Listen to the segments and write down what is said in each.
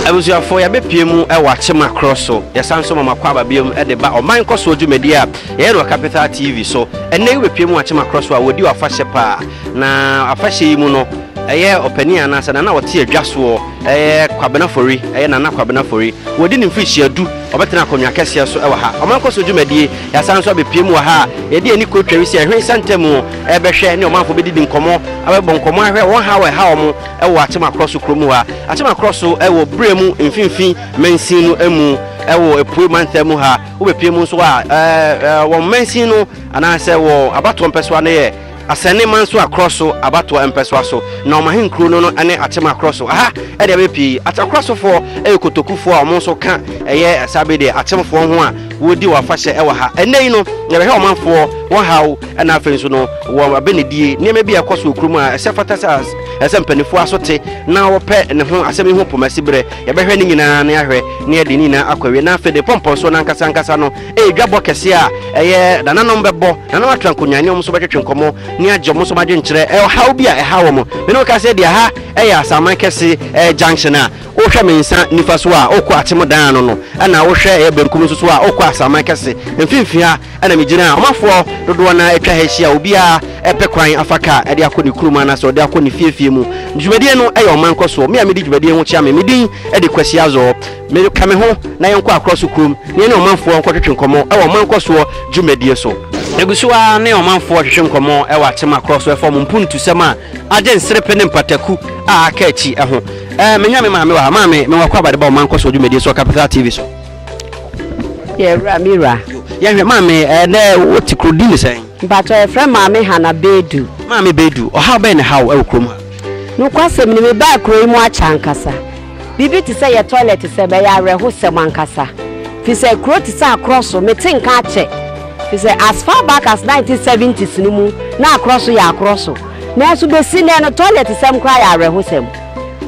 abusuafo ya bepiemu e wa chema cross so ya sanso mama kwa babiem e de ba o man koso dwumadi a ye no Capital TV so enne we bepiemu wa chema cross wa wodi wa fashe pa na afashe yi mu no eye opani anasa na wote adwaso kwabena fori eye na kwabena fori wodi ni mfishi adu obetena akonwa kese so e wa ha o man koso dwumadi ya sanso bepiemu wa ha ye de ani kotwa wisi ehwen santemu e behwe ne o manfo bedidi nkomo abebo nkomo ahwe won ha we ha o mu e wa chema cross kromu ha achema cross e wo bremu mfimfi mensinu emu ewo epue mantemu ha wo bepiemu so a wo mensinu anase wo abato mpeso na ye asane manso across abato empeswa so na omahin kru no ane atema across aha e de bepi atacross for ekotokufo a omo so ka eye asabede atemfo ho a wodi wa fashe e wa ha enei no ye be omanfo wo hawo na afenso no wo abenedie niam bia akoso okrum a sefatasas esempanifo asote na wo pe ne ho asemi ho pomasibre ye be hwe ni nyina na ahwe ne de ni na akwawe na afede pompo so na nkasa no dwabo kese a eye dananom bebo na watrankonwane omo so betwetwe nkomo ni ajomo so madwe nkyere hawo bia hawo mo me no ka se dia ha asaman kese junction a wo hwe mensa nifa so a okọ atemo dan no na wo hwe benkum so a okọ asaman kese mfimfi ha na megyina omafo dodo na etwa ha hia obi a epe kwan afaka de akoni kuruma na so de akoni fiefie mu dwumadie no oman koso me a medi dwumadie ho chia me medin de kwasi azo me kame ho na yenko across kurum ne omanfo nkotwetwe nkomo oman koso dwumadie so egusuwa ne omanfo hwehwe nkomo wa atema cross we form mpuntu sema agen srepe ne mpataku a akachi eho menya me maame wa maame me wakwa bade ba omanko so dwumedi so Capital TV so Mira ya hwe maame ne woti krodini sen bato e frɛ maame Hana Bedu maame Bedu o how ben how e krom ha no kwasem ne me ba kro mu achankasa bibi ti sɛ ye toilet sɛ be ya reho sɛm ankasa fi sɛ kro ti sɛ across me tinka ache fi sɛ as far back as 1970s no mu na across ya across na so be si ne no toilet sɛm kra ya reho sɛm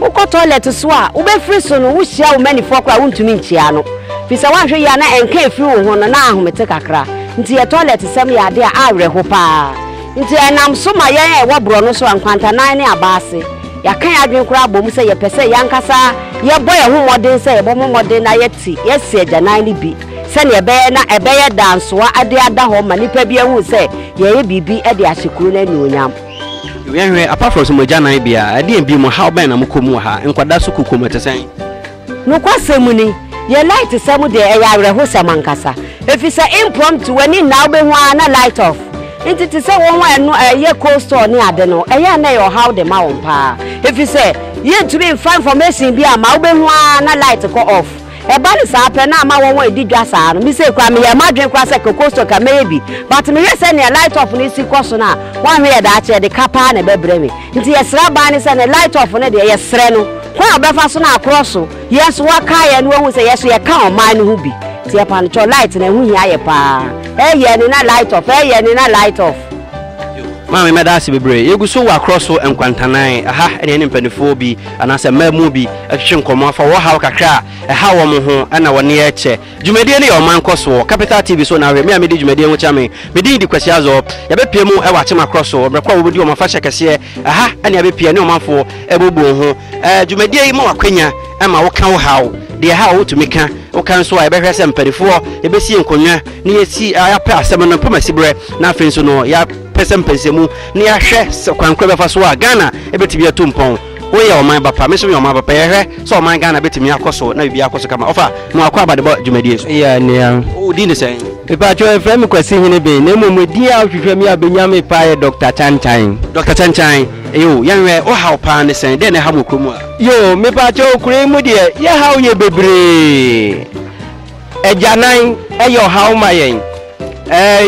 uko toilet so a ube free so no wo hia wo manifo kra wontumi nchia no fi sɛ wanhwe ya na enka efiri wo ho no na ahomete kakra nti ye toilet sɛm ya de a areho pa nti enam so ma ye wo bro no so ankwanta nan ne abase ya kan adwen kra abom sɛ ye pese yankasa ye boy ho modern sɛ ye bom modern na ye ti ye se agya nan ne bi sɛ ne ebe na ebe ye dansoa ade ada ho ma nipa bi ehu sɛ ye bibi e de ahyekuru na nyonyam we apart from some jana bia ade bi mo how ben na mokomu ha nkwada so kokomu tesen no kwasemu ni ye light semu de e ya reho semankasa efi sɛ impromptu wani na obehu na light off ntiti sɛ won wa no ye coaster ni ade no ya na yo how de ma won pa efi sɛ ye tumi find information bi ama obehu na light ko off e ba ni sa pe na ama won edi dwa sa no mi se kwa me ye madwen kwa sɛ coaster ka me bi but me ye sɛ ne light off ni si koso na wan hwe da ache de kapa na bebre me nti ye sra ba ni sɛ ne light off ne de ye sre no kwa obefa so na across yes waka ye no hu sɛ yes ye ka o man no hu bi ti ye pan cho light na hu hia ye pa ye ni na light off ye ni na light off maame medasi bebre yeguso wa cross so enkwantanan aha ene mpanifo bi anase mamu bi ahwe nkomo afa wo ha kakra ha wo mo ho ana wone ye che dwumadie ne yo man koso Capital TV so na we me amedi dwumadie ho chame medi di kwasi azo ya bepie mu e wa chema cross so brekwa wo bodi o mafa kese aha ene ya bepie ne o manfo e bobo ho dwumadie yi ma wakwanya ama wo kan wo hawo de ha wo tumika wo kan so a behwe se mpanifo e besi enkonwa ne yesi ayapɛ asɛm no pomasibre na afenso no ya pesempensemu ni ahwe kwankwa befa so a Ghana ebetimi atumpon wo ye oman bapa me so ye oman bapa ye hwe so oman Ghana betimi akoso na bibia akoso kama ofa no akwa badebo dwumadie so ya ne o di ne sen pepa cho efrem kwasi hene be na momodi a hwehwe mi abenyame pa ye Dr. Chanchan yo yanwe o ha pa ne sen de ne ha mokromu a yo me pa cho okure mu de ye ha wo ye bebre ejanan eyo ha ma yen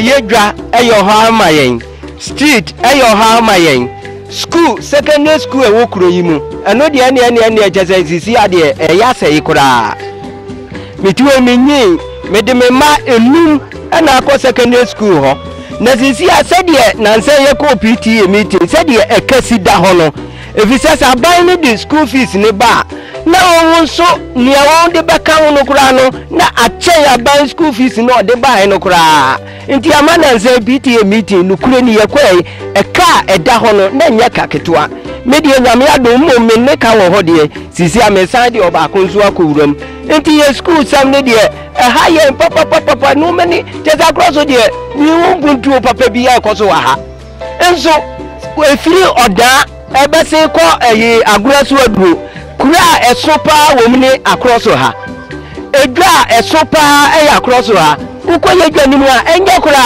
yedwa eyo ha ma yen street eyo ha ma yen school secondary school e wo kuro yi mu eno de ene jese sisi ade ya sei kura mituwe minyi me de me ma enum na akọ secondary school ho na sisi asede na nse ye ko PTA meeting sede ekasi da ho no efisa sa ban ni the school fees ni ba na won so ni won de beka won kura no na ache ya ban school fees no de ba no kura nti ama na nse PTA meeting no kure ni ye kwai eka eda ho no na nya kaketwa media nyame adom mo me ne ka wo ho de sisi amesan de oba konso akowuram enti ye school sam ne de ha ye papa no mani tesa cross de ni wonguntu papa bi akoso wa ha enso efiri oda ebese ko agura so aduro kura esopa wo mne across ha edwa esopa across ha ukoye edwa nimu a enye kura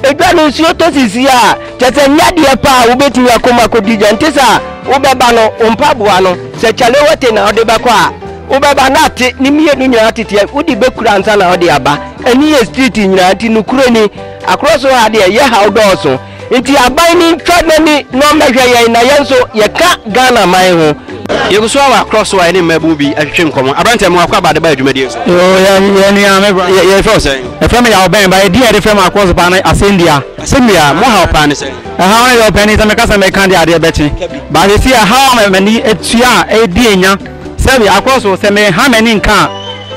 edwa no si otosisi a tese nyade pa wo betimi akoma kodija ntesa wo beba no ompaboa no se chale wote na ode beko a wo beba na ate ni mienu nyina tete wodi bekura ansa na ode aba eni ye street nyina ati nukuro ni across ha de ye ha odoso enti aban ni twadani no mehwe ye na yenso ye ka Ghana man ho yeguso wa cross wa ni mabu bi ahwehwe nkomo abrante mo akwa bade ba adwumadi so ya ni amebra ye fe say e fe me ya oben ba e di e de fe ma cross ba na asendia mo ha opa ni say ha ya open ni say me ka say me kan dia de beti ba se si ha me ni etua e di enya se me across se me ha me ni nka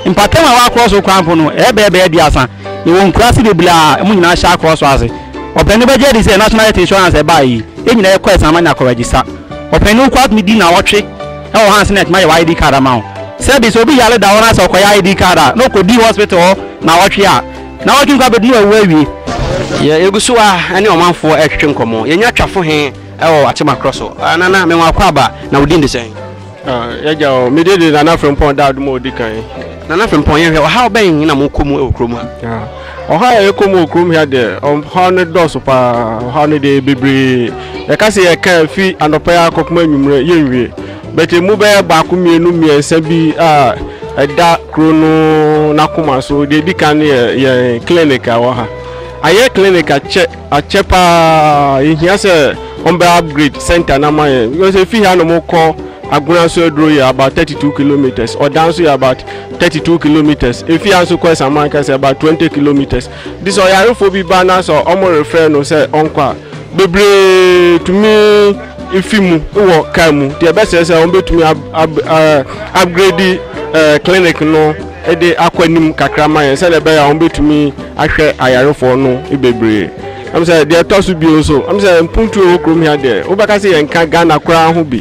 impatema wa cross kwampo no e be di asan e won krasi de bla mu nyina sha cross ase open be je di say national health insurance e ba yi e nyina e kwa sama na ko register open no kwat mi di na wotwe e wo hanse net my ID card amount say be so bi yale da wona so koya ID card no ko di hospital na wotwe a na wotwe kwa be di wa wi ye eguso a ene omanfo ehwehwe nkomo ye nya twafo he e wo Achema Cross anana me wa kwa aba na wodi ndi say ya jawo mi de na frempon da do mo di kan na frempon ye hwe ha oben na mo komu e okrom ha ha ya komu okrom ha de ha ne do so pa ha ne de bebre ya ka se ya kan fi anopa ya kokoma nwumre ye nwie bete mu be ba ko mienu miensa bi a da krono na koma so de di kan ye clinic a wa ha aye clinic a chepa ihia se on be upgrade center na ma ye yo se fi ha no mo ko aguna so adro ya about 32 kilometers or down so about 32 kilometers if you also quest America say about 20 kilometers this oyarefo bi ba na so omo refer no say onkwa bebre to me ifimu wo kamu the best say on betumi upgrade clinic no e de akwanim kakrama ye say le be ya on betumi ahwe ayarefo no bebre am say the tosu bi also am say mpuntu okrom here there obaka say enka Ghana kura ho bi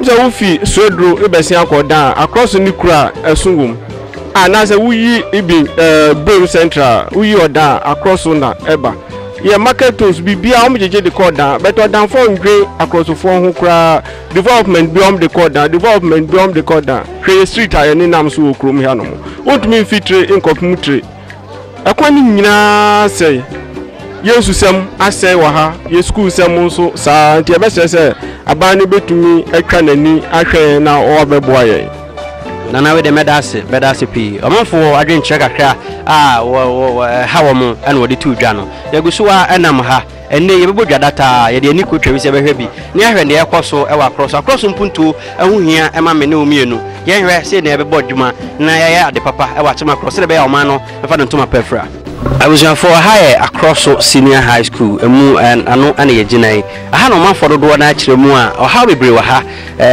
so we fi sodro ebesi akoda across ni kura esunwum na say we ibi Brain Central we oda across na eba ye marketos bibia o mejeje de koda but odan for ngwe across for ho kura development beyond the koda development beyond the koda hwe street aye ni nam so okrom here no ontumi fitre inkopmutre akwani nyina say Yesu sem asai wa ha ye school sem nso sa nti ebe se aban ne betumi atwa nani ahwe na o beboa ye na we de medase pi omanfo adwen kyerɛ kakra ha wo mo ene wodi tu dwa no yagusuwa enam ha enne ye bebo dwadata ye de ani kotwa wi se behwe bi ne ahwe ne ekoso e wa cross mpuntu ehuhia ema me ne omienu ye hwe se ne bebo dwuma na ya ade papa e wa Achema Cross ne be ya oman no fa no ntoma pefra I was for high across senior high school emu anu ane ye ginai aha no man for do na akire mu a o ha bebre wa ha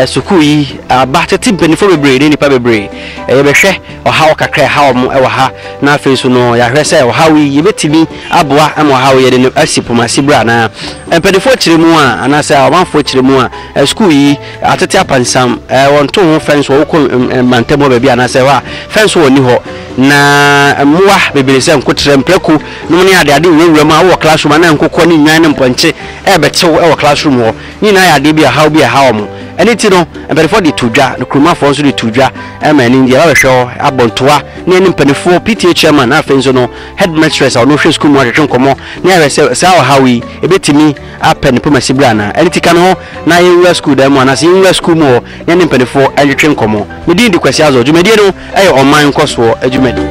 sukuu yi ba tete benefo bebre ni pa bebre ye behwe o ha kakra ha o wa ha na afesu no ya hwe se o ha wi ye betimi aboa am o ha ye de asipomasi bra na empedefo akire mu a ana se o man fo akire mu a sukuu yi atete apansam won to ho fence wo ko mantemo ba bi ana se wa fence wo ni ho na muwa bebre se nkotre mpreku no ne ade wewura ma wo classroom na nkokɔ ne nwan ne mponche e betew e wo classroom ho ni na ade bi a ha mo aniti no empedefo de tudwa no kromafo nso de tudwa e ma ni dia ba hwɛ abontoa ne ne mpedefo PTA chairman na afenso no headmistress a no hwɛ school mo ahwɛ nkomo ne ya hwɛ sa wo hawi e betimi apen pomasi bra na aniti kan ho na ye wura school da mo na se wura school mo ne ne mpedefo ahwɛ nkomo me di kwasi azo dwumedie no e online koso adwumedi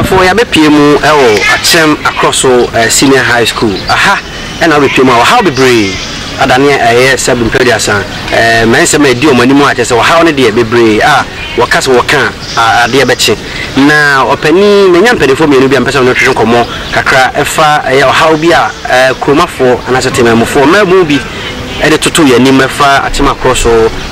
for ya bepiemu ewo Achema Cross senior high school aha ena bepiemu how be brave adane seb mpediasa mense me di omani mu atese how ne de bebre wakase woka ade beche na opani menya mpedefo mienu bia mpesa no twetwe komo kakra efa how bia kromafo anase temamfo mamu bi ɛde toto yɛ anim ɛfa Achema Cross so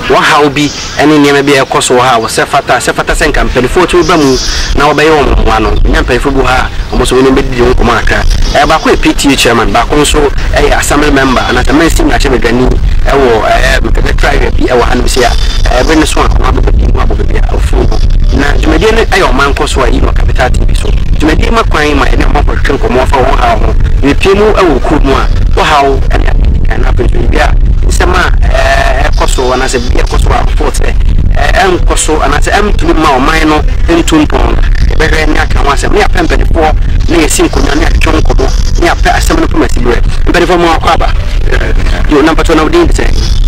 wɔ haw bi ɛne nneɛma bi ɛkɔ so ha wɔ sɛ fata sɛ nka mpanifo to ba mu na wɔbɛyɛ wɔn wa no nya mpanifo bu ha ɔmo so wɔn bɛdi wɔn kɔma aka baako yɛ PTA chairman baako nso ɛyɛ assembly member anata mensi na kyɛ medwani ɛwɔ electoral bi ɛwɔ hanom sia ɛbɛ ne so a wɔn abɛdi mu abɔ baabi a ofu na dwumadie no ɛyɛ ɔman kɔ so a yi no capital TV so dwumadie ma kwan ma ɛne ɔmo akɔhwɛ nkɔmɔ fa wɔn ha ho yɛpie mu ɛwɔ kurom mu a wɔ haw ɛne na pɛntɛ bi a nsɛma ɛkɔ so anasɛ bi ɛkɔ so a fort ɛnkɔ so anasɛ ɛmtumi ma ɔman no ntumpɔn ɛbɛhwɛ ne aka ho asɛm ne apɛ mpanifoɔ ne yɛsi nkonnwa ne atwetwe nkɔmmɔ ne apɛ asɛm no pɛma siberɛ mpanifoɔ mu akɔ aba yo na mpatɔ na wodin sɛ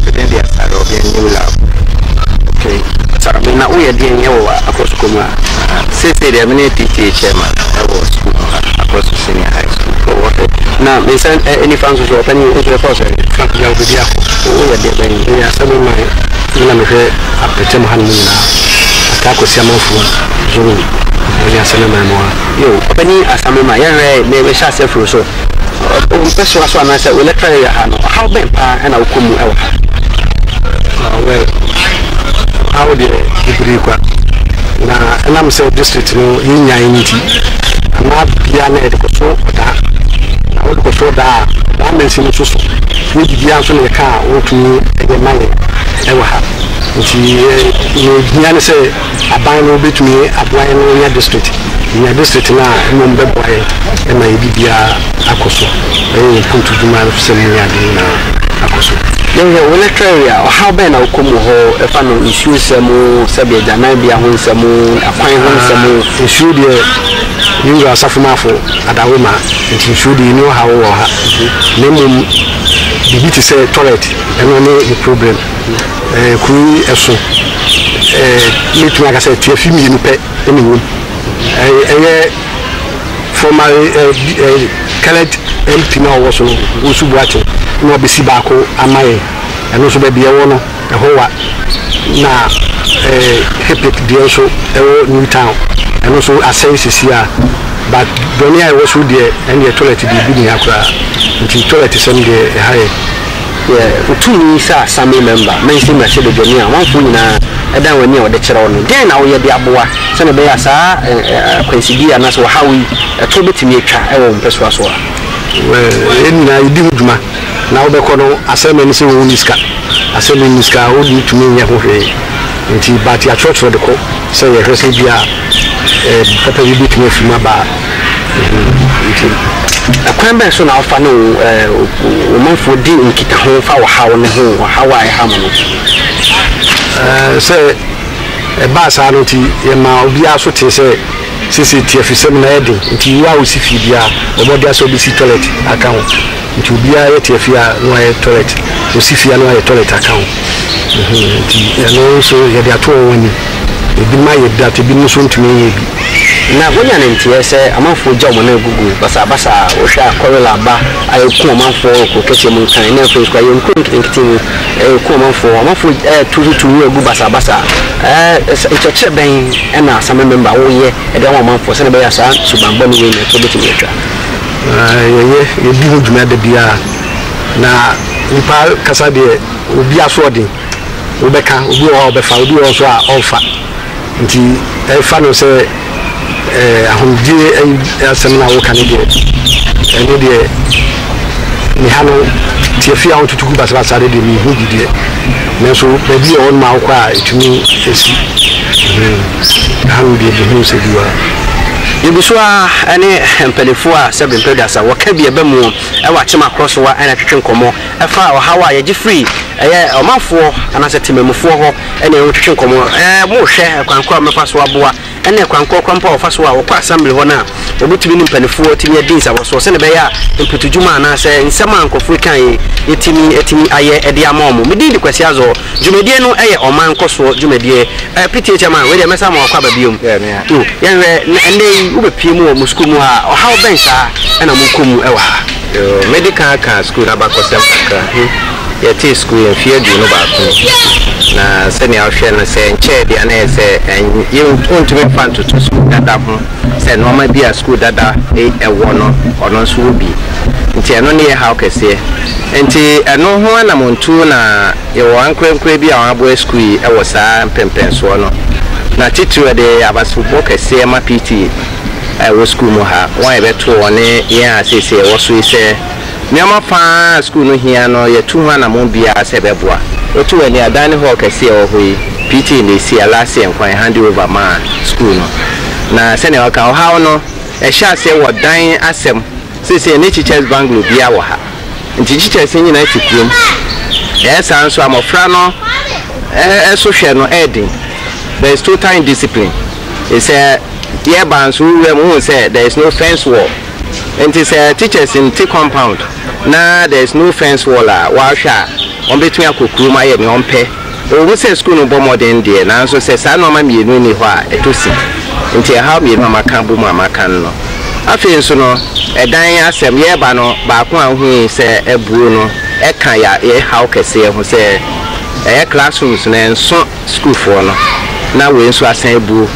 ɛdɛn deɛ asare ɔbɛn new lab okay sara me na woyɛ deɛ nyɛ wɔ akɔ so kɔmu a sɛsɛ deɛ mene PTA chairman ɛwɔ school akɔ so senior high school na me sɛ nifa nso so ɔpɛni nso yɛ kɔsɛ frank ya obedi akɔ woyɛ deɛ bɛn ne asɛm ma na mehwɛ apɛtɛ mu ha no nyinaa aka akɔsi amanfoɔ zoro ne asɛm ma mo a yo ɔpɛni asɛm ma yɛhwɛ ne bɛhyɛ asɛ furu so ɔmpɛ so aso anasɛ electoral yɛ ha no how bɛn paa ɛna wokɔ mu ɛwɔ ha well how de ibiri kwa na ɛnam sɛ district no yɛnyan nti ama bia na ɛde kɔso ɔda na wɔde kɔso daa daa mɛnsi no so ne bibia nso ne ka a wɔtumi ɛyɛ mane ɛwɔ ha nti yɛhia ne sɛ aban no wobɛtumi aboa no nya district nya district no a mmom bɛboa yɛ ɛma yɛ bibia akɔ so ɛyɛ punto dwuma sɛ mu ne ade na akɔ so yɛhwɛ electoral a how bɛn na wokɔ mu hɔ ɛfa no nsuo nsɛm sɛbi agyanan bia ho nsɛm akwan ho nsɛm nsuo deɛ yɛwura asafo maafo adawo ma nti nsuo deɛ ne ɔha wɔ ha na mmom bibi te sɛ toilet ɛno ne problem kuru ɛso metumi aka sɛ tiafi mmienu pɛ ɛne wom ɛyɛ former current MP na ɔwɔ so no wɔsu buakye na ɔbɛsi baako ama yɛ ɛno nso baabi ɛwɔ no ɛhɔ wa na hepec deɛ nso ɛwɔ Newtown ɛno nso asɛe sisi a but dɔne a ɛwɔ so deɛ ɛne toilet deɛ bi ne akora nti toilet sɛm deɛ ɛha yɛ wotumi sɛ assembly member mensi mmarahyɛ de dɔne a wanfo nyinaa ɛdan w'ani a wɔde kyerɛ wo no dɛn na woyɛ de aboa sɛne bɛyɛ saa kwansidi anaasɛ wɔhaw yi ɛto bɛtumi atwa ɛwɔ mpɛsoa so a ɛnyinaa yɛdi ho dwuma na wobɛkɔ no asɛm ani sɛ wɔwo niska asɛm ani niska a wode tumi nyɛ ho hwee nti but yɛatwerɛtwerɛ de kɔ sɛ yɛhwɛ sɛ bi a papa bi bɛtumi afiri mu aba nti akwan bɛn so na wofa no ɔmanfoɔ di nkitaho fa wɔhaw no ho wɔhaw a ɛha mo no sɛ ɛbaa saa no nti yɛma obiara so te sɛ sisi tiafi sɛm na yɛde nti yi a wosi fie bia ɔmɔde asɛ obɛsi toilet aka ho nti obiara yɛ tiafi a na wayɛ toilet osi fie a na wayɛ toilet aka ho nti ɛno nso yɛde ato wɔn ani ebi ma yɛ dat ebi nso ntumi yɛ bi na wonya ne nteɛ sɛ amanfoɔ gya ɔmo na egugu basabasa wohwɛ akɔrela aba ayɛku ɔmanfoɔ kɔ kɛseɛ mu nkan ne afei so ayɛ nko nketenkete mu ɛku ɔmanfoɔ tutu egu basabasa nkyɛkyerɛ bɛn ɛna asame member woyɛ ɛde wɔn amanfoɔ sɛne bɛyɛ saa subanbɔ no wei na ɛtɔ bɛtumi atwa yɛdi ho dwuma da biara na nipa kasa deɛ obi asoɔden wobɛka obi wɔ hɔ ɔbɛfa obi wɔ nso a ɔmfa nti ɛfa no sɛ ahomgye asɛm na woka ne deɛ ɛne deɛ ne ha no tiafi a wotutugu basabasa de deɛ mehu bi deɛ nanso baabi a ɔno ma wokɔ a ɛtumi asi ha no deɛ mehu sɛ bi waa Yebuso a ɛne mpanifoɔ a sɛ bempɛdasa wɔka bi ɛbɛ mu ɛwɔ Achema Cross wa ɛna twetwe nkɔmɔ ɛfa ɔhaw a yɛgye free ɛyɛ ɔmanfoɔ anasɛ temamufoɔ hɔ ɛna ɛwɔ twetwe nkɔmɔ mo hwɛ kwankɔ a mɛfa so aboa ɛna kwankɔ kwampa ɔfa so a wɔkɔ assembly hɔ na obetumi ne mpanifoɔ timi adi nsabɔso sɛ ne bɛyɛ a mputudwuma anasɛ nsɛm a nkɔfoɔ kan yɛtimi ayɛ ɛde ama ɔmo medi de kwasi azɔ dwumadie no ɛyɛ ɔman nkɔsoɔ dwumadie PTA chairman wɛde mɛsa ma wakɔ ababiom yɛnhwɛ ɛnɛ wobɛpie mu wɔ mu school mu a ɔhaw bɛn saa ɛna mokɔ mu ɛwɔ ha medical ka school na bakɔsɛm kakra yɛte school yɛmfie aduonu baako na sɛnea wohwɛ no sɛ nkyɛɛ deɛ na yɛ sɛ wontumi mfa ntoto school dada ho sɛ nɔɔma bi a school dada ɛwɔ no ɔno nso wɔ bi nti eno ne how kese nti eno ho na montu na ye wan krenkre bi a abo school e wo saa mpempenso no na titire de abasufo kese ma PT e wo school mo ha wan e beto one ye asese e wo so ise nyama fa school no hia no ye tu ho na mon bia se beboa otu ani adane ho kese e wo hoi PT ni si alase enkwan hand over ma school no na se ne waka how no e sha se wo dan asem se ne teachers banglo bia wo ha nti teachers nyina tikrum yes anso amofra no so hwe no edin there is total indiscipline it's a year bands who say there is no fence wall and it's a teachers in T compound na there is no fence wall wa hwa on between akokuruma ye me on pe o say school no bo modern there na so say sa no ma mienu ni ho a etosi nti how mienu amaka bo mu amaka no afi nso no edan asem ye ba no ba ko ahu say ebuo no e kan ya ye how kese ho say classrooms na nso school for no na we nso asan ebuo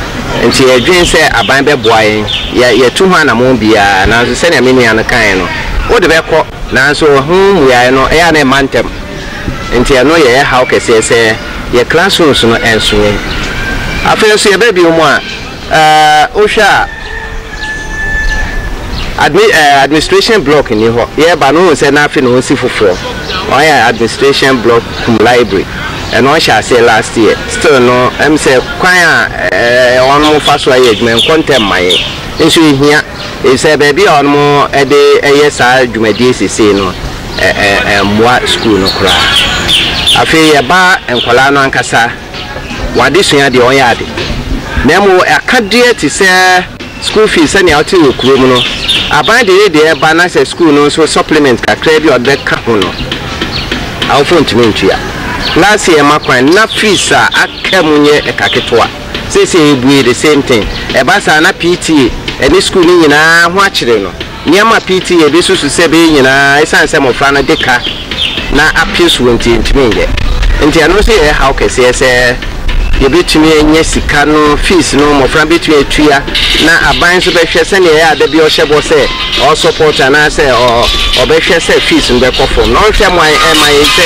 nti edwen say aban be boayen ye tu ho na mo bia na so say na me nua no kan no wo de be ko na so hu ya no e na mantem nti no ye how kese say ye classrooms no enso ye afi so ye be bi mo a o sha administration block ni ho ye ba no say na afi no si foforo why administration block library and on shall say last year still no am say kwan on mo fa so aye adwuma content my nso hia e say baby on mo e de yes adwumadi sese no mwa school no kra afi ye ba enkola no ankasa wade sua de on yade na mo akadie ti say school fees any out in kurom no aban de ba na say school no so supplement kakra bi odbe ka ho no awfo ntimi ntua last year makwan na fees akamunye ekaketoa say ebuye the same thing e ba sa na PT any school ni nyina ho akire no nyama PT e be susu se be nyina esanse mofra na deka na apisu ntimi nge nti ano say e how kese say ye betumi enye sika no fees no mofra betumi atua na aban so be hwe se ne ya da bi o hyebo se o support na se o be hwe se fees no be kofo no hwe mo e se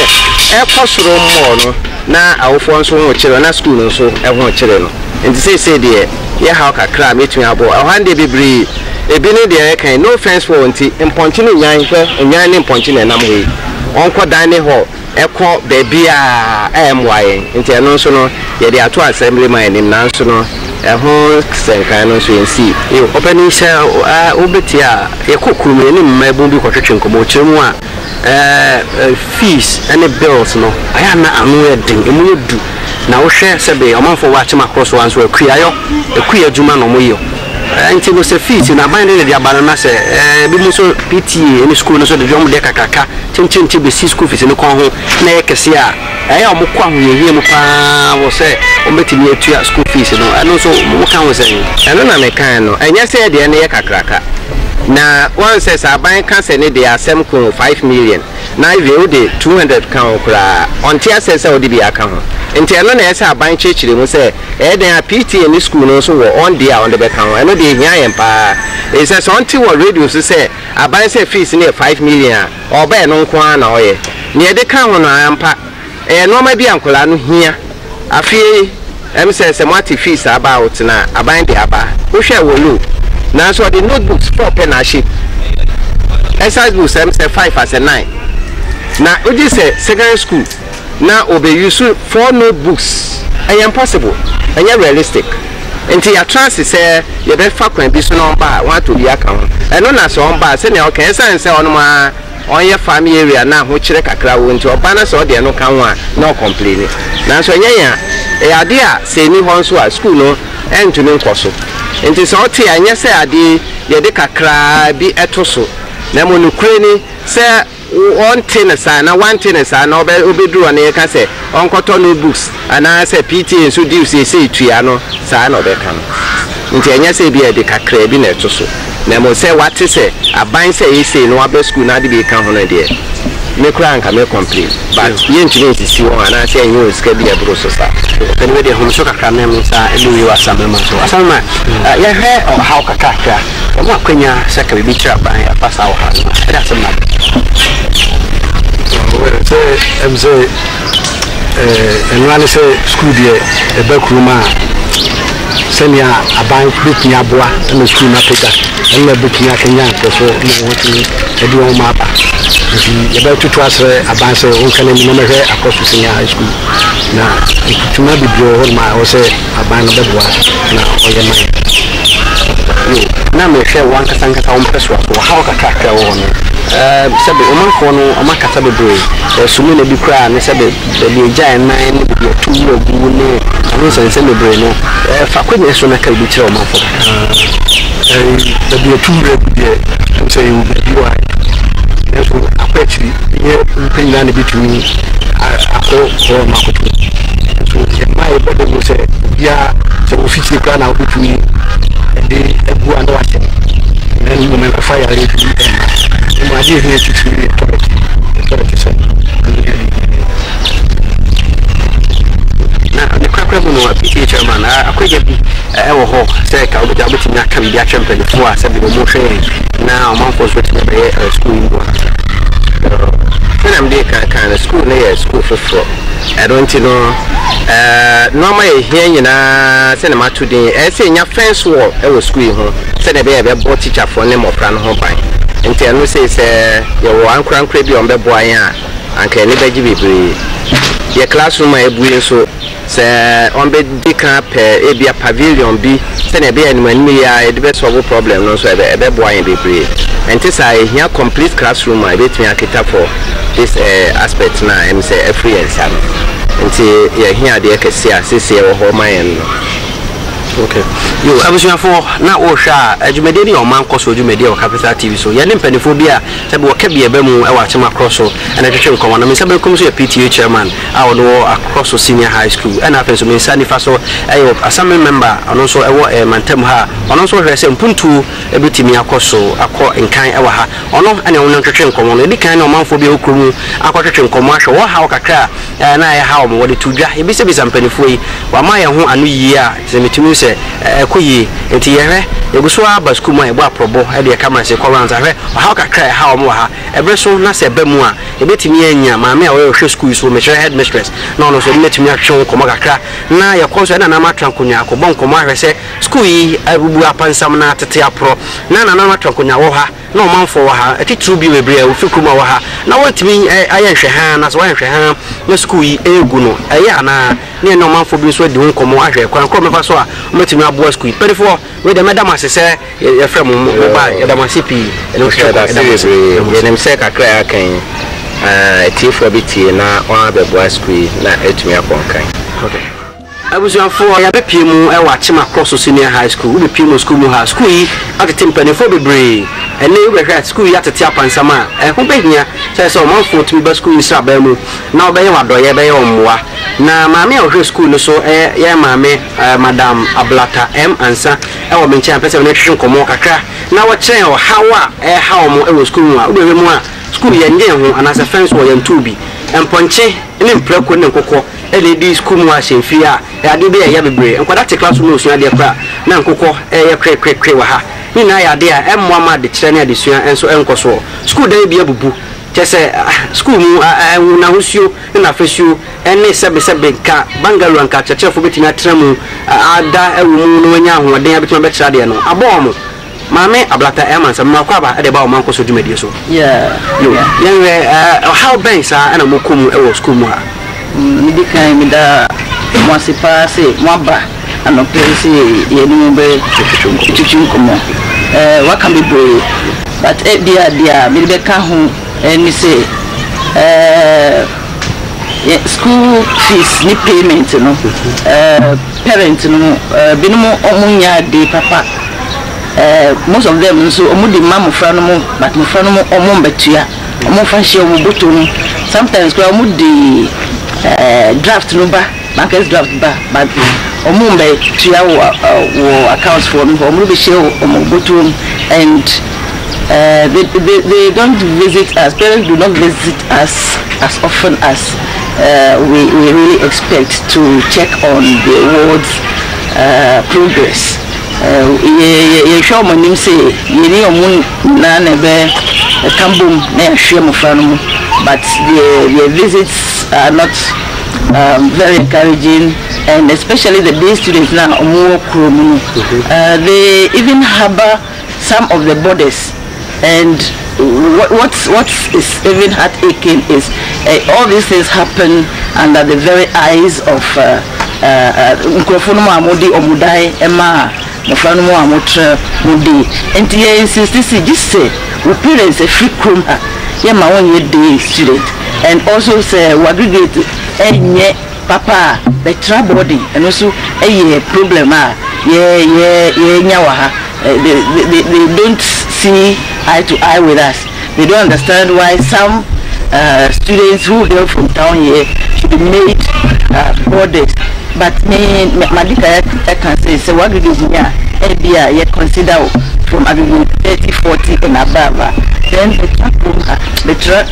e kosoro mo no na awofo nso ho kire na school no so e ho kire no nti say de ye how kakra betumi abo o hande bibri ebi ne de kan no fence for nti imponchi no nyan hwe nyan ne imponchi na nam we onko dan ne ho eko baby a emwaye nti eno nso no ye de ato assembly man nim na nso no ho senkan no so ensi e opani sha obeti a ye kokuru ne mmabu bi kwotwetwe nkomo chiremu a fees and bills no aya na anu edin emu edu na wo hwe sebe omanfo wa chima cross one so akuayo adwuma no moyo nti no se fees na ban de abana na se bi mu so PTA ni school no so de dwom de kakaka tintinti be school fees no kon ho na yekese a aya mo kwa ho yehie mu pa wo se o metimi atua school fees no ano so mo kan wo se eno na me kan no enya se de ne ye kakraka na one says aban kan se ne de asem ko 5 million na we de 200 kan okra onti asese o de bi aka ho nti eno na yesa aban chechire mu se den a PTA ni school no so wo on dia on de be kan eno de hia yen pa e se so onti wo radio so se aban se fees ne 5 million o ba eno nko na oye ne de kan ho no ampa no ma bi ankola no hia afie em se mati fees aba out na aban de aba wo hwe wo lo na so the notebooks for penmanship exercise books em say 5 as a 9 na oji say secondary school na obe use 4 notebooks impossible and realistic enti ya trans say ye be fa kwan bi so no ba wa to bi aka ho eno na so on ba say na okay sense on ma on ye family area na ho kire kakra wo nti oba na so de no kan ho a no complain na so nyanya e ade a say ni ho so a school no entumi nkoso nti so oti anya se ade ye de kakra bi etoso na mo nukure ni se one thing sa na one thing sa na obeduru na ye ka se onkoto no books ana se PTA so di se tua no sa na obeka no nti anya se bi ye de kakra bi na etoso na mo se wate se aban se ye se no abe school na de bi ka ho na de me kura nka me complain but ye ntumi nsisi won ana se enyo sika bi e bro so sa kan we de hono so kakra na me sa elu yo asama so asama ya he o how kakra ɔmo akwanya sɛ ka bibi kyerɛ ban ya pasa wɔ ha no ɛda asɛm na sɛ ɛm sɛ ɛnoa ne sɛ skul deɛ ɛbɛ kuruma a sɛnea aban bɛtumi aboa ɛna skul no apagya ɛna bɛtumi akanya nkɛ so ne wɔtumi ɛde wɔn ma aba nti yɛbɛtoto asrɛ aban sɛ wɔnka no mu na mɛhwɛ akɔso senior high school na ntutuma bebree wɔ hɔ nom a ɛwɔ sɛ aban no bɛboa na ɔyɛ ma na mehwɛ wɔn nkasa wɔn pɛ so wɔ ha kakra wɔ hɔ no sɛbe ɔmanfoɔ no ɔmakasa bebree sumu na bi koraa ne sɛbe baabi agya nan ne baabi atu yi agu ne ano nsɛnsɛm bebree no fa kwanya so na ka bi kyerɛ ɔmanfoɔ baabi atu yi agu deɛ sɛ yɛwɔ baabi wɔ ha nso akɔ akyiri nyɛ mpanyina ne bitumi akɔ hɔ ma akɔto nso yɛma yɛbɛdɛ mu sɛ biara sɛ wɔfikyiri koraa na wobɛtumi ɛde agu a na wahyɛ na mmom ɛmɛfa yɛare bi ma ade hia titiri tɔrɔti sɛ na ne kwakwa mu no PTA chairman akwagya bi ɛwɔ hɔ sɛ ka wobɛgya wobɛtumi aka biribi akyerɛ mpanimfoɔ a sɛ bi ɔmo hwɛ na ɔmanfoɔ so bɛtumi bɛyɛ school yi mu a I'm doing kind of school near school for fraud. I don't know. No, my here, send them to the your friends wall. I was school home. Send a baby bought teacher for name of Plan Home Pine. And tell me, say, your one crown crabby on the boy, and can never give you your classroom. I bring so. Say on bed big up a pavilion B. Send a baby and when we are the best of problem. No, so a boy and be brave. And this I hear complete classroom. I bet me a kita for this aspect now. I'm say every and some. Until you hear the Ekesia, say or my end. Okay. You abusua for na o hwa adwumade ni o man koso adwumade o Capital TV so ye ne mpanifobia se be o ka bia ba mu e wa chema cross so na twetwe nkomo na me se be kom so ya PTA chairman a o do across senior high school and after so me sani fa so ayo assembly member ono so e wo mantem ha ono so hwe se mpuntu e betimi akoso akọ nkan e wa ha ono ane wo twetwe nkomo no di kan na o manfobia okromu akotwetwe nkomo ahwe wo ha o kakra na ye ha o mo de tudwa e bi se bi sampanifo yi wa ma ye ho anu yi a se metumi koyi enti yehwe eguso aba school ma ebo aprobo e de camera se correct ahwe ha kakra ha o mo ha ebre so na se ba mu a ebetimi anya maame a we hwe school so me hwe headmistress na ono so metimi ahwe komo kakra na ye konso na matrankonya akobon komo ahwe se school yi abubu apansam na tete apro na matrankonya wo ha na o manfo wo ha etitru bi webre a ofi kuma wo ha na wotimi ayenhwe ha na so wanhwe ha na school yi egu no eye ana ne no manfo bi so de nkomo ahwe kwan ko mefa so a metimi abo school perifo we de madam asese ye frem mo ba ye da masipi no share da ye nem se kakra akan tifo biti na on abebo school na etimi akonkan okay abusuafo ya bepie mu e wa chema cross senior high school we bepie mu school mu ha school yi atete mpanifo bebre ene we hwa school yi atete apansama ho behia say o manfo tumi ba school yi sra ba mu na obeye wadoye be ye omwa na maame a hwe school no so ye maame madam Ablata M Ansa e wo menche ampese na hwehwe nkomo kakra na wo chen o hawa hawo mo e wo school mu a obeye mu a school ye nge ho anasa fence wo ye ntubi emponche ne mprako ne nkokọ LED school mu a shefia ya de be ya bebre enkwada te class mu osua de kra na nkokọ ye krekrekre wa ha ni na ya de a emmo ma de kire ne adesua enso enkoso school dan bi abubu chese school mu na husio na fesio ene sebe ka bangalo anka chechefo betimi atremu ada ewu mu no nya ho den abetimi be kira de no abomo Mame Ablata Eman some Makaba at the Bow Manco Sujumedi so. Yeah, how banks are and a Mukum school. Midika Mida Mwasipa say Mwaba and no place Yenumbe Chuchunkumo. What can be brave? But dear Mideka home and say school fees ni payment no parents no binomo omunya de papa. Most of them so omudi mamu franomo but mufranomo omombetua omofahye omobotom sometimes kwa omudi draft number market draft ba but omombetua wo accounts for me omudi share omobotom and they don't visit us. Parents do not visit us as often as we really expect to check on the ward's progress. ye show mo nim say ye ni omu na na be kambum na hwe mo fra no but the visits are not very encouraging, and especially the day students now they even harbor some of the borders, and what is even heartaching is all these things happen under the very eyes of Nkrofono Amodi Omudai Emma Mofano Amotra Mudi, and the insist just say we parents a free room my 1 year day student, and also say we aggregate papa the trouble body and also a problem they don't see eye to eye with us. They don't understand why some students who hail from town here should be made borders. But me Madika I can say so what is you consider from 30, 40 and above. Then the track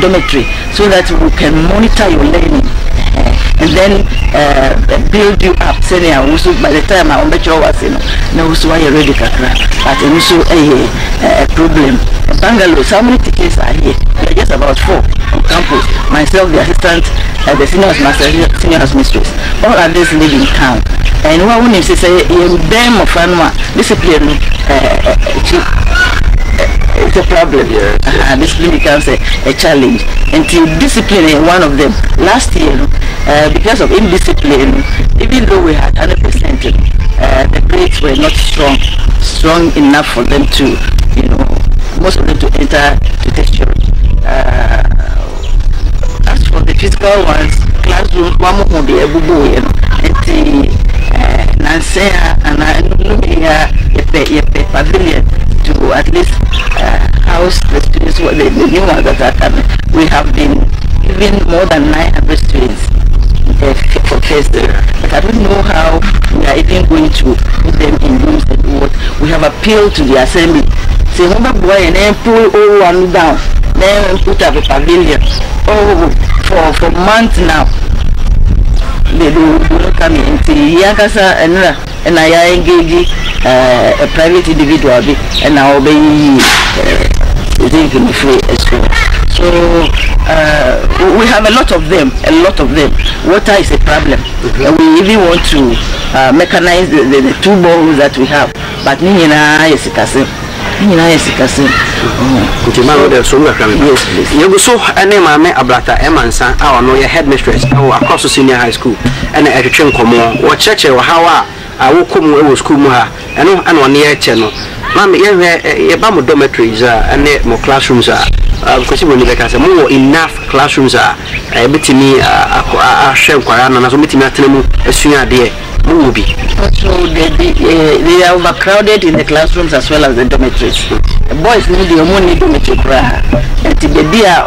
dormitory, so that we can monitor your learning and then build you up. Say also by the time I bet you was no so I already kakra, but also a problem. Bangalore, so many tickets are here. We are just about 4 on campus. Myself, the assistant, the senior master, senior house mistress. All others live in town. And what we need to say, them of Anua discipline, it's a problem. Discipline becomes a challenge. And to discipline one of them. Last year, because of indiscipline, even though we had 100%, the grades were not strong enough for them to, most of them to enter to tertiary. As for the physical ones, classroom, one more be able to pavilion to at least house the students, the new ones that are coming. We have been given more than 900 students for first year, but I don't know how we are even going to put them in rooms and what. We have appealed to the assembly. Say, boy, and then pull all one down, then put up a pavilion. For months now. They do come into Yakasa and I engage a private individual and now be taking free as well. So we have a lot of them. Water is a problem. We even want to mechanize the 2 boreholes that we have, but Nina is a you so any mame ablata emansa our no your headmistress across the senior high school and a train komo or church or how I will come over school muha and on the channel. Mammy, you bam dormitories and more classrooms are because when you like more enough classrooms are a bit me a shell and as a meeting at a senior day. So they are overcrowded in the classrooms as well as the dormitories. The boys need the money dormitory, and the dia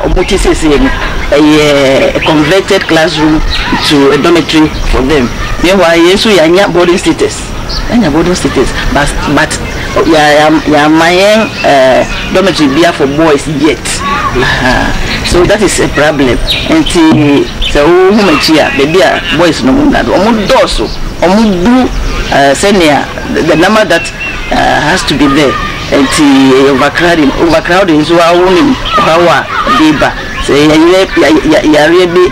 a converted classroom to a dormitory for them. Meanwhile, yes, we are boarding status. But my dormitory beer for boys yet. So that is a problem. And so baby boys no more senior the number that has to be there, and overcrowding so our women our deba say really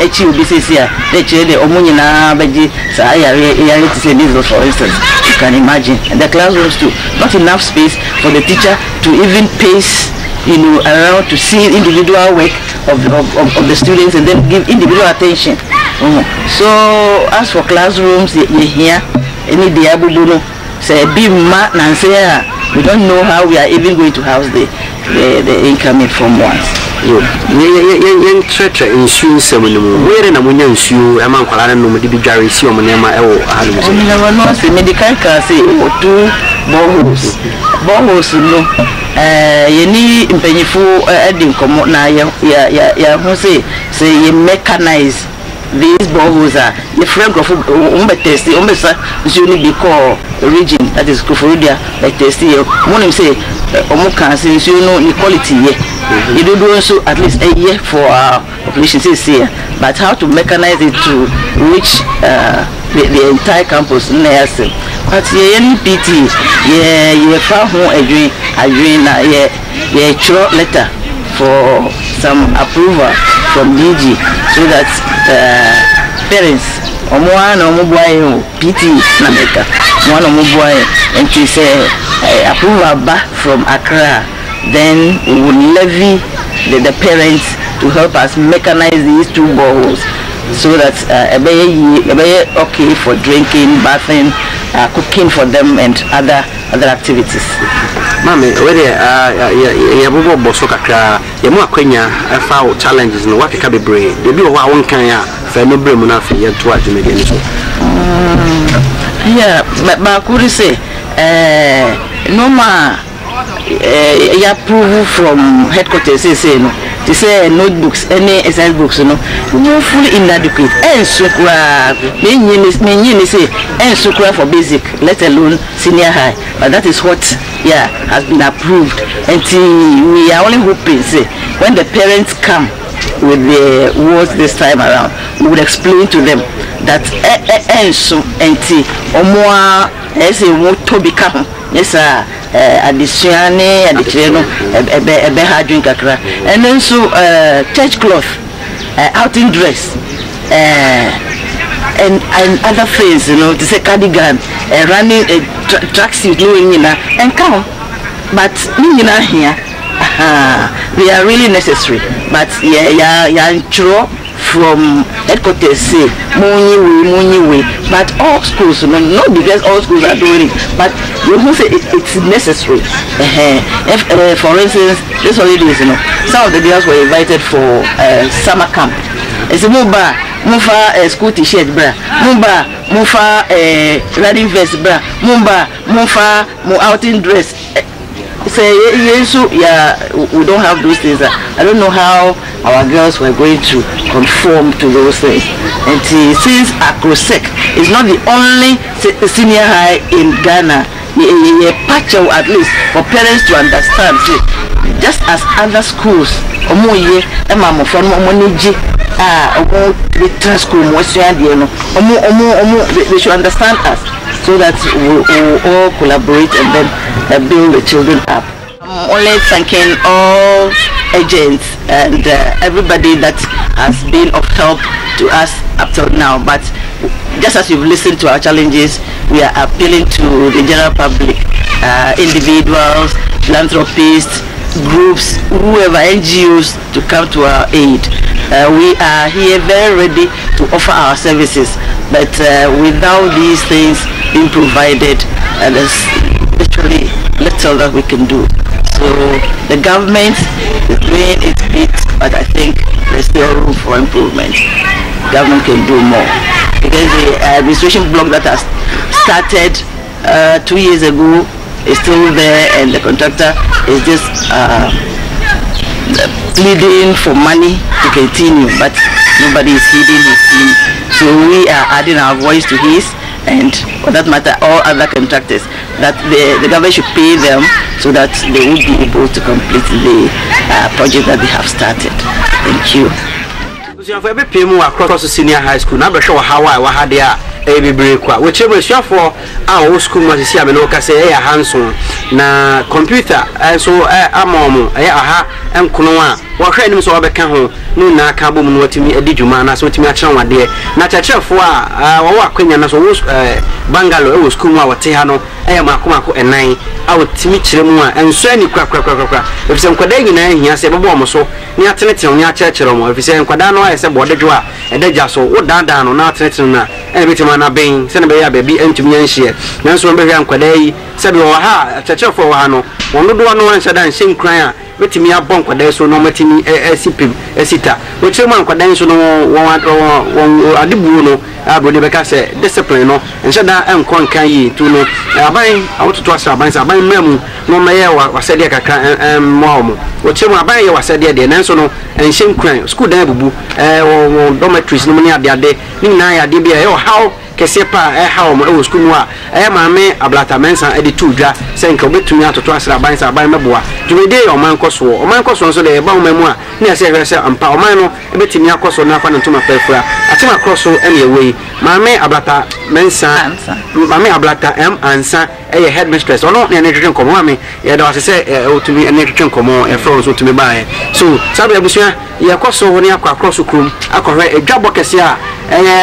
HUBCC they the omunina beji say to say this for instance. You can imagine, and the classrooms too, not enough space for the teacher to even pace around to see individual work of the students and then give individual attention. So as for classrooms, you hear any diabubuno say bima nansea. We don't know how we are even going to house the incoming from ones. Young church in shoes, where in a woman shoe, a man called no Gary, see on Nema. Medical car say 2 boreholes, you need impenifu adding come na ya say you mechanize these boreholes are the frame of testing usually be called region, that is Kufurudia like testing one say omuka since the quality you do also at least a year for our population says here, but how to mechanize it to reach the entire campus but ye PT ye fa ho adwen na ye chro letter for some approval from DG so that parents one or more PT na meka one or more and he say approval back from Accra, then we will levy the parents to help us mechanize these 2 boreholes so that okay for drinking, bathing, cooking for them and other activities. Mami, where ya bobo boso kakra ya mu akwanya fa challenges no what ka bebre de bi ho a won kan ya fa no bre mu na fa ye to adwumede ni so. Yeah, but could say no ma ya approve from headquarters say no. They say notebooks, any exercise books, fully inadequate. And sukra, many say, and sukra for basic, let alone senior high. But that is what, has been approved. And we are only hoping, say, when the parents come with the words this time around, we would explain to them that and so or more as a more to become. Yes, additionally, drink akra, and then so church cloth, outing dress, and other things, to say cardigan, running tracksuit, and come, but here, they are really necessary. But true. From headquarters say money way, but all schools not because all schools are doing it, but you who say it's necessary. For instance, this holidays, some of the girls were invited for summer camp. It's a mufa school t-shirt bra, mufa riding vest bra, mufa outing dress. Say we don't have those things. I don't know how our girls were going to conform to those things. And since ACROSEC is not the only senior high in Ghana, a patch at least for parents to understand. See, just as other schools, they should understand us so that we all collaborate and then build the children up. I'm only thanking all agents and everybody that has been of help to us up till now. But just as you've listened to our challenges, we are appealing to the general public, individuals, philanthropists, groups, whoever, NGOs, to come to our aid. We are here very ready to offer our services, but without these things being provided, there's literally little that we can do. So the government is doing its bit, but I think there's still room for improvement. Government can do more because the administration block that has started 2 years ago is still there, and the contractor is just pleading for money to continue, but nobody is heeding his plea. So we are adding our voice to his, and for that matter all other contractors, that the government should pay them so that they will be able to complete the project that they have started. Thank you. For every PM across the senior high school, now show how I had there a break. Whichever shop for our school must see, I mean, say a handsome na computer, so a mom, and Kunoa, what friends or become home, no, na cabo, what to me, a digumana, so to me a channel there. Not a chef for our queen and as Bangalore, school, our Tehano, Makumako, and 9, our Timmy Chilmua, and so any crack. If some Quadagin, he has a bomb so near Trinity on your church, if you say Quadano, I said, what the draw, and they just so what down or not threatening every time I bang, send a baby and to me and share. Now, so I'm Quaday, said, ha, a church for Hano, one do no answer than same crying. But me a bonk with so no matini a sita. Which someone could dance no one adibuno, Abudebeka said, discipline, and said that I'm conquering to know. I buy out to trust our banks, I buy memo, no mayor was said, and mom. What someone buy was said, the answer no, and same crime, school debu, or dormitories, no money at their day, Nina, Dibia, how kese pa ha o mo e wo school mu a maame ablata mensa e de tudwa se nka obetumi atoto asra ban sa ban meboa dwumede o man koso so de ba o mamu a na se hwese ampa o man no e betumi akoso na afa ntoma pefura atima kroso e ne ewe maame ablata mensa maame ablata ansa e headmistress ono ne ne twetwe komo ame ye da wase se otumi ne twetwe komo e fro so otumi ba so sabe abusua ye koso ho ne akwa kroso krum akọhwe edwabo kese a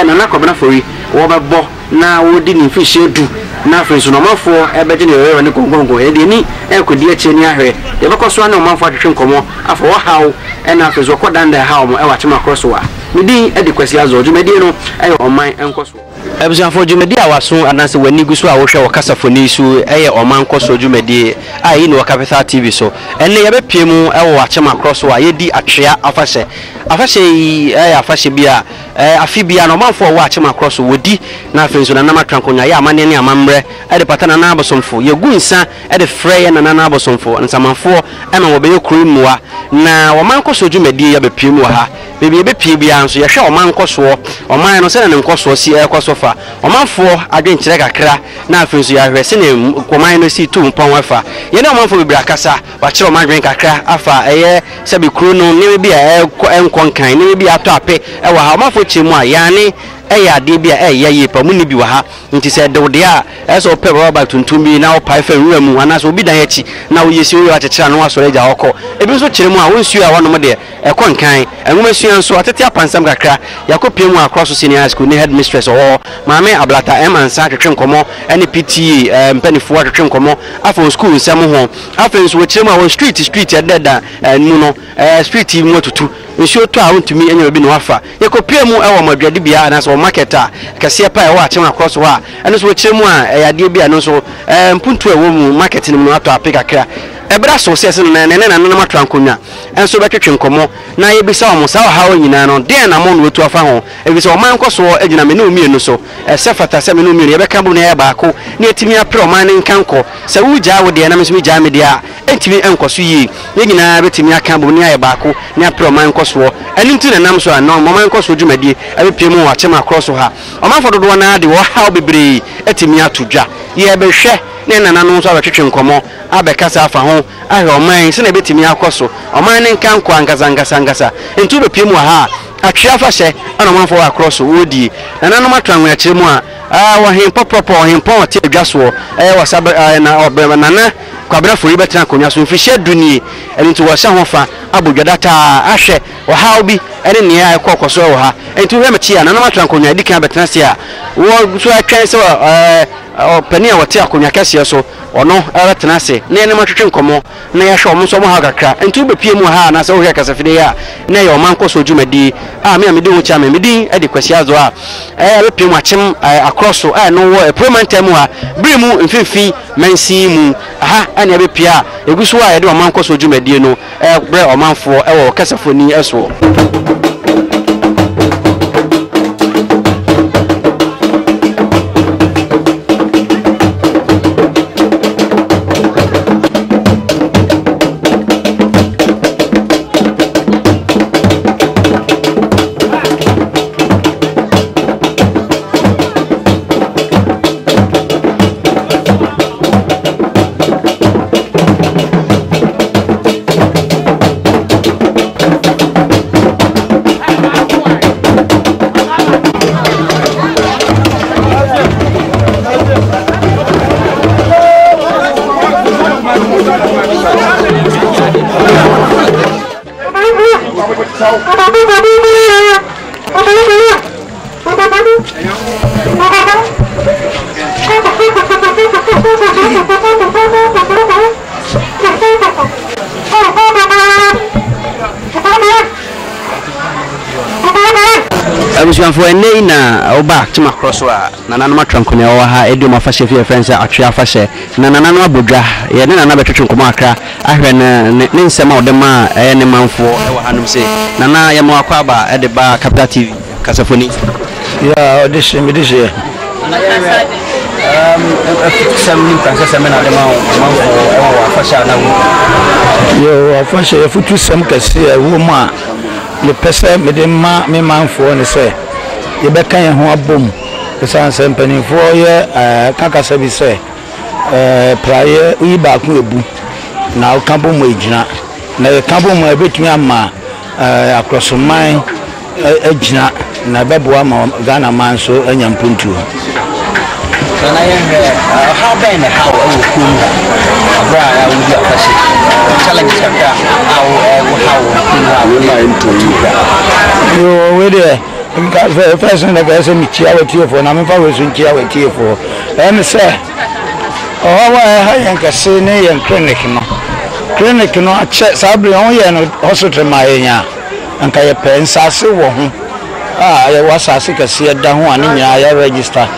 nana kobena fori wo bebo na wodi ni fish edu na afenso no mafo ebeje ne ne gongongo e de ni ekodi achi ni ahwe de bekoso na mafo atwetwe nkomo afọ wo hawo na afenso kodanda hawo mo e watema kroso wa medi e de kwasi azo djumedi no e oman enkoso ebusanfo djumedi a waso anase wani guso a wo hwe wakasafoni su e oman koso djumedi a yi no Capital TV so enne ye bepie mu e wo achema kroso a yedi atwea afahye afahye bia afibia no manfo wo achema kroso wodi na afenso na namatrankonya ya amane ne amamre e de patana na abosomfo ye gunsa e de frey na na abosomfo nsamanfo e ma wo be yekruimwa na wo man koso djumedi ya bepie mu ha bebi bepie bia nso ye hwe o man koso o man no se na nkoso si e koso fa o manfo adwenkyere kakra na afenso ya hwe se ne koman no si tu mpon wafa ye na o manfo bebra kasa wa kire o man dwen kakra afa eye se be kru no ne bi a enkonkan ne bi ato ape e wa ha o manfo chemu a yani eya de bia ye pa mu ni bi wa ha nti se de wode a eso pe baba tuntum bi na o pa fa nwura mu anaso obi dan achi na wo yesi wo akekera no asore ja hokọ ebi nso kire mu a wonsu a wono de ekonkan enwuma sua nso atete apansam kakra yakopie mu across senior school ni headmistress o maame ablata emansa twetwe nkomo ene PTA mpanifo twetwe nkomo afọ school nsem ho afọ nso wo kire mu a won street ededa mu no street mu tutu nso to a wontumi enya obi no wafa yakopie mu e wo madwade bia na so marketer kase pa e wo achema cross wa eno so kire mu a yade bia no so mpuntu e wo mu market ni mu ato apika kra ebra so se na na matrankonya enso betwetwe nkomo na ye bisa omo sa ha onyina no den na mo no wetu afa ho ebisa o man koso agina me na omienu so sefata se me na omienu ye beka bu na ye baako na etimi apre o man nkanko se wuja wo de na me so wuja me de a etimi enkoso yi ye nyina betimi aka bu na ye baako na apre o man koso eni nti na nam so a no man koso dwumadi abepie mu wa chema cross ha o man fododo na de wo ha bebre etimi atodwa ye behwe ne nana no so abetwetwe nkomo abekasa afa ho ahwe oman se na betimi akoso oman ne nkanko angasa entu bepie mu ha atwe afahye ana oman fo across wodi nana no matwanwe akire mu a wo hempo proper hempo te adwaso wasaba na obema nana kwabra fori betra konwa so mfihye dunie entu wo hye ho fa abodwadata ahwe wo ha obi ene ne ya ekokoso wo ha entu we machia nana matwan konwa dikan betra se a wo so atwan se pani a wote akonwa kase so ono eretena se na ene matwetwe nkomo na ya hwe omo so mo ha kakra entu bepie mu ha na se wo hwe kasafide ya na ya oman koso djumadi me amede wo cha me medi ade kwasi azo a bepie mu achem across no wo proman time ha brimu mfifi mansi mu aha ane bepie a eguso a ye de oman koso djumadi no bre omanfo wo kasafoni eso for a na oba to macross na nana matrankonya wo ha edu mafashe fi friends atwe afashe na nana no abodwa ye na nana betwetwe nkomo akra ahwe na ne nsema odema ne manfo e wo hanum se nana ye mo akwa ba e de ba Capital TV kasafoni ya audition me this year some kansa semena de manfo e wo afashe na wo yo afashe futu sem kase wo ma le pese me de ma me manfo ne se ye beka ye ho abom esan se mpanimfo ye kakasa bi se praye uyi ba ku ebu na okambo mo ejina na okambo mo ebetumi ama akrosoman ejina na beboa ma Ghana man so anya mpuntu na yen how ben how ku abra ya wu ya fashi challenge chapter how na into yo we there first na ga se mi chia wetie for na me fa we so chia wetie for em se wa ha yen ka se ne yen clinic no a che sabre on ye no hospital ma yenya anka ye pensase wo ho ye wasase ka se da ho ani nya ya register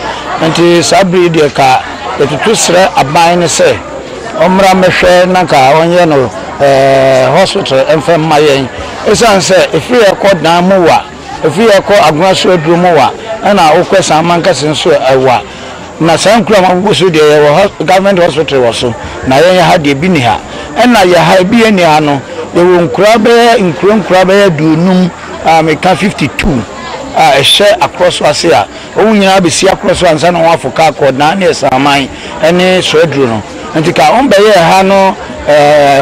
anti sabre de ka etutu sre aban ne se omra mehwe na ka on ye no hospital enfem ma yen esan se efi e ko dan mu wa efi e ko aguna so aduru mu wa na okwesa manka sin so ewa na sankura ma buso de government hospital wo so na yen ha de bi ni ha na ye ha bi ni ha no ye wo nkura be dunum meka 52 ehye across wasia o nyina be si across wansa na wafoka ko na na esaman ene so aduru no ntika on be ye ha no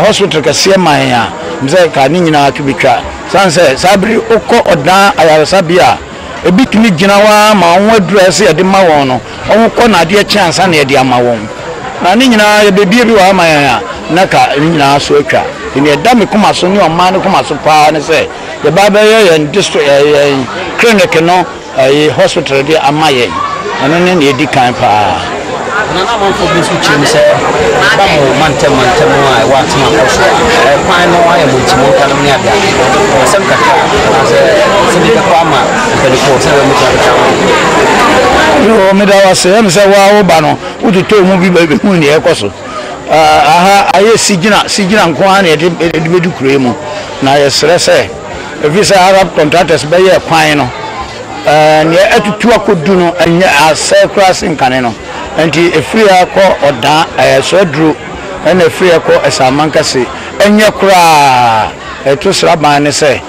hospital ka sie man ya mze ka ni nyina atubitwa sanse sabri okọ odan ayarasabia ebitumi gina wa ma won adress ye de ma won no on ko na de chance na ye de ama won na ni nyina ye bebie bi wa ma ya na ka ni nyina so atwa ni eda me kuma so ni o man ne kuma so pa ne se ye ba be ye district clinic no hospital de ama ye ana ne ne di kan pa na man for this which you say ba mo mantem wa wa tuma ko so kwa no wa ye mo timo kan ni ada asem ka na se bi ka ma ko ni ko se mo ta yo me da wa se em se wa wo ba no uti to mu bi ba be hu ni e ko so aha aye sigina nko an e de be du kure mu na ye sere se visa Arab contractors be ye kwan no ne atutu akodu no anya ase crossing kan no enti efiri akọ odan so duru na efiri akọ esamankase enye kura eto sraban ne se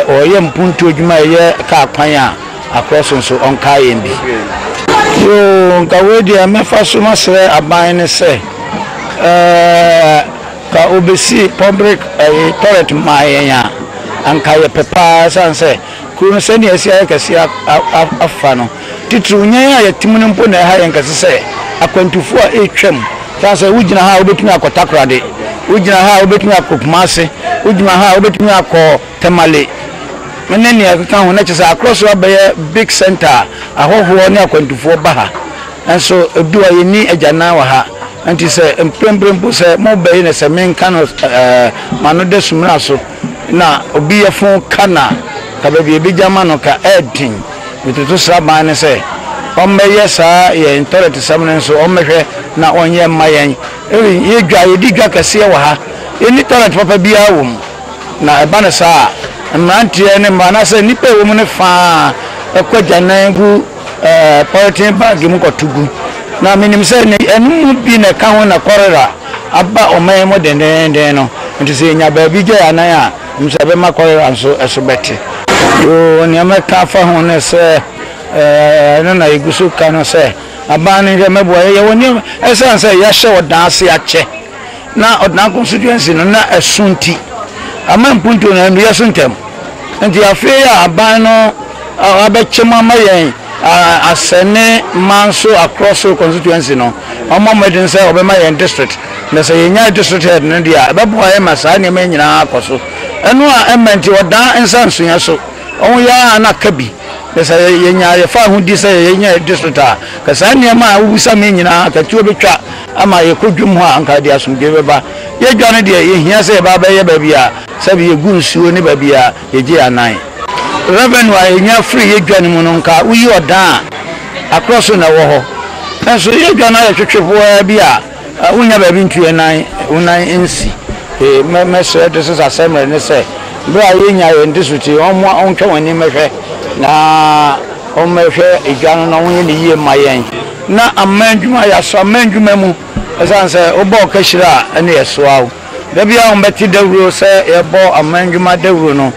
oye mpuntu odwuma ye ka kwan a across so onka yembi yo nka wedi amefa so masre aban ne se ka obesi public toilet mayenya anka ye pepa sanse kunu se ne asia ka sia afano titru nya ya timunu mpo na ha yen kase se akwantufo a etwam sanse wugina ha obetumi akotakrade wugina ha obetumi akopmase wugina ha obetumi akọ temale menene akaka ho na chese across abaye big center ahoho ne akwantufo ba ha enso eduwa yeni agana wa ha anti se empremprempo se mo baye ne se menka no mano de sumra so na obi yefon kana ka baby ebijama no ka edin bitutu sraban ne se omeye sa ye internet samne so omehwe na onye mayen ye dwa ye digwa kase wa ha eni toilet papa bia wo na eba ne sa mrantie ne mana se nipa wo mu ne fa ekwajanan gu polythene bag mu kotugu na minim se ne enu bi ne ka ho na korera aba omaye mo den no nti se nya ba bi gya anan a msabe ma korera so esobete yo ni amaka fa ho ne se na igusu kanu se abani je mebo ye woni esanse ya hye odan ase ache na odan constituency no na esunti ama mpunto na ndu yesuntem nti afi ya aban no abechema mayen asene manso across constituency no omo medin se obema yen district na se yenya district head no dia ebebo aye masa ne ma nyina akoso eno a ementi odan ensanso ya so on ya na kabi desa yenya ye fa hu di se yenya district a ka sa ne ma wusa me nyina ka tuo betwa ama ye kodwum ho anka dia asumge beba ye dwane de ye hia se ba ba ye ba bia sabi ye gunsuo ne ba bia ye gi anan revenue a yenya free ye dwane mu no nka uyi odan across na wo ho enso ye dwane ye twetwefo bia unya ba bi ntu enan unan ensi me se this is assembly ne se bra yenya ye district on twa wani mehwe na omehwe igano na wonye ni yie mayen na amanjuma ya so amanjuma mu esanse obo kashira ene yesoawo da bia on beti dawro se ebo amanjuma dawro no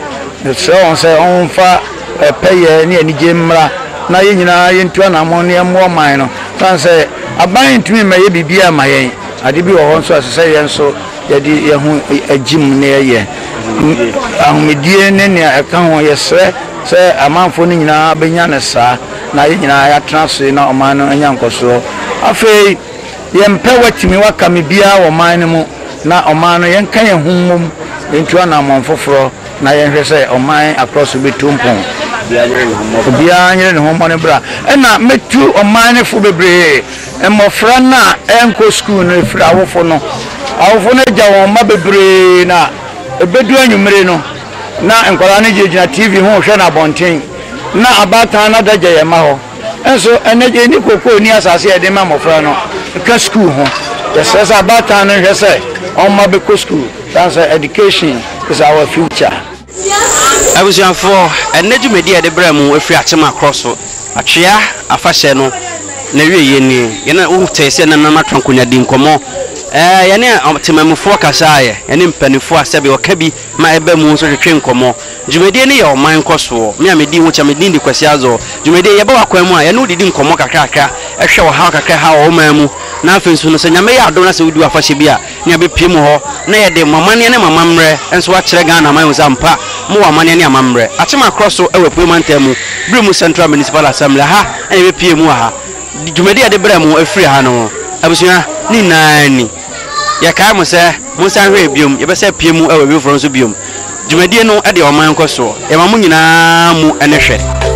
so on se on fa peye ne ani gemra na yɛn nyinaa yɛntua na mo ne mo man no tan sɛ aban ntumi ma yɛ bibia ma yɛn ade bi wɔ hɔ nso asɛ yɛn so yɛde yɛn ho agyim ne yɛ ahomedie ne ne ɛka ho yɛsrɛ sɛ amanfo no nyinaa bɛnya ne saa na yɛn nyinaa yɛatena so na ɔman no anya nkɔsoɔ afei yɛmpɛ watimi waka me biara wɔ man no mu na ɔman no yɛnka yɛn ho mmom yɛntua na amon foforɔ na yɛnhwɛ sɛ ɔman across bɛtu mpɔn obiara nyere ne ho mmɔ ne bra ɛna mɛtu ɔman ne fo bebree mmɔfra na ɛnkɔ school no ɛfiri awofo no agya wɔn ma bebree na ɛbɛdu anwummere no na nkwadaa no gyinagyina tv ho hwɛ na abɔnten na abatan na dagya yɛ ma hɔ ɛnso ɛnɛ gye ni kokoo ni asase yɛde ma mmɔfra no ka school ho yɛsrɛ sɛ abatan no hwɛ sɛ ɔmma bɛkɔ school that's education is our future. abusuafo ɛnɛ dwumadi a yɛde brɛ mu afiri akyema korɔ so atwea afahyɛ no na wie yɛ nie yɛna wo tɛ sɛ na nam atwankonya di nkɔmmɔ yɛne temamufoɔ kasaayɛ yɛne mpanifoɔ asɛbe wɔka bi ma ɛbɛ mu nso hwehwɛ nkɔmmɔ dwumadie ne yɛ ɔman nkɔsoɔ me a medi ho kyɛ medi ndi kwasi azɔ dwumadie yɛbɛ wakwan mu a yɛne wodidi nkɔmmɔ kakrakra ɛhwɛ wɔ haw kakra ha wɔ ɔman mu na afei nso no sɛ nyame yɛ adom na sɛ wodi afahyɛ bi a ne yɛbɛpie mu hɔ na yɛde mamanneɛ ne mamammerɛ nso wakyerɛ Ghana man sɛ mpa mo wɔ amanneɛ ne amammerɛ akyema korɔ so ɛwɔ apue mantam mu bere mu Central Municipal Assembly ha ɛne yɛbɛpie mu wɔ ha dwumadie de brɛ mu afiri ha no abusua ne nani yɛkae mo sɛ mo nsan hwɛ biom yɛbɛsɛ pie mu ɛwɔ wifoɔ nso biom dwumadie no ɛde ɔman nkɔ so yɛma mo nyinaa mu ɛne hwɛ